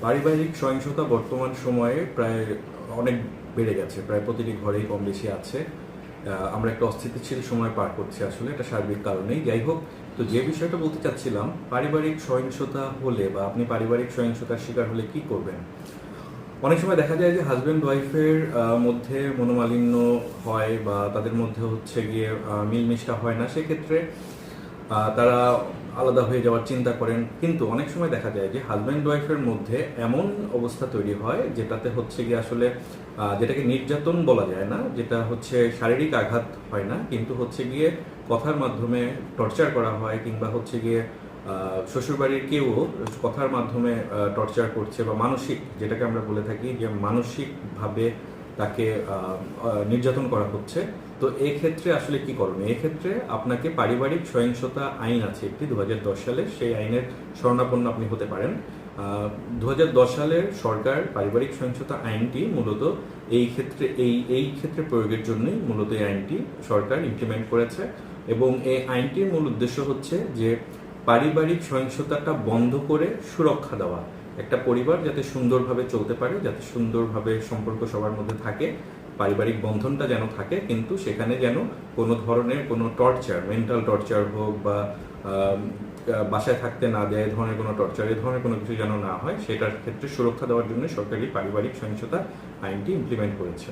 পারিবারিক সহিংসতা বর্তমান সময়ে প্রায় অনেক বেড়ে গেছে, প্রায় প্রতিটি ঘরেই কম বেশি আছে। আমরা একটা অস্থিতিশীল সময় পার করছি, আসলে এটা সার্বিক কারণেই। যাই হোক, তো যে বিষয়টা বলতে চাচ্ছিলাম, পারিবারিক সহিংসতা হলে বা আপনি পারিবারিক সহিংসতার শিকার হলে কি করবেন। অনেক সময় দেখা যায় যে হাজব্যান্ড ওয়াইফের মধ্যে মনোমালিন্য হয় বা তাদের মধ্যে হচ্ছে গিয়ে মিলমিশটা হয় না, সেক্ষেত্রে তারা আলাদা হয়ে যাওয়ার চিন্তা করেন। কিন্তু অনেক সময় দেখা যায় যে হাজব্যান্ড ওয়াইফের মধ্যে এমন অবস্থা তৈরি হয় যেটাতে হচ্ছে গিয়ে আসলে যেটাকে নির্যাতন বলা যায় না, যেটা হচ্ছে শারীরিক আঘাত হয় না, কিন্তু হচ্ছে গিয়ে কথার মাধ্যমে টর্চার করা হয়, কিংবা হচ্ছে গিয়ে শ্বশুরবাড়ির কেউ কথার মাধ্যমে টর্চার করছে, বা মানসিক, যেটাকে আমরা বলে থাকি যে মানসিকভাবে তাকে নির্যাতন করা হচ্ছে। তো এই ক্ষেত্রে আসলে কি করণীয়? এক্ষেত্রে আপনাকে পারিবারিক সহিংসতা আইন আছে একটি 2010 সালের, সেই আইনের শরণাপন্ন আপনি হতে পারেন। 2010 সালের সরকার পারিবারিক সহিংসতা আইনটি মূলত এই ক্ষেত্রে প্রয়োগের জন্যই মূলত এই আইনটি সরকার ইমপ্লিমেন্ট করেছে। এবং এই আইনটির মূল উদ্দেশ্য হচ্ছে যে পারিবারিক সহিংসতাটা বন্ধ করে সুরক্ষা দেওয়া, একটা পরিবার যাতে সুন্দরভাবে চলতে পারে, যাতে সুন্দরভাবে সম্পর্ক সবার মধ্যে থাকে, পারিবারিক বন্ধনটা যেন থাকে, কিন্তু সেখানে যেন কোনো ধরনের কোনো টর্চার, মেন্টাল টর্চার হোক বা বাসায় থাকতে না দেয়, এই ধরনের কোনো টর্চার, এই ধরনের কোনো কিছু যেন না হয়, সেটার ক্ষেত্রে সুরক্ষা দেওয়ার জন্য সরকারি পারিবারিক সহিংসতা আইনটি ইমপ্লিমেন্ট করেছে।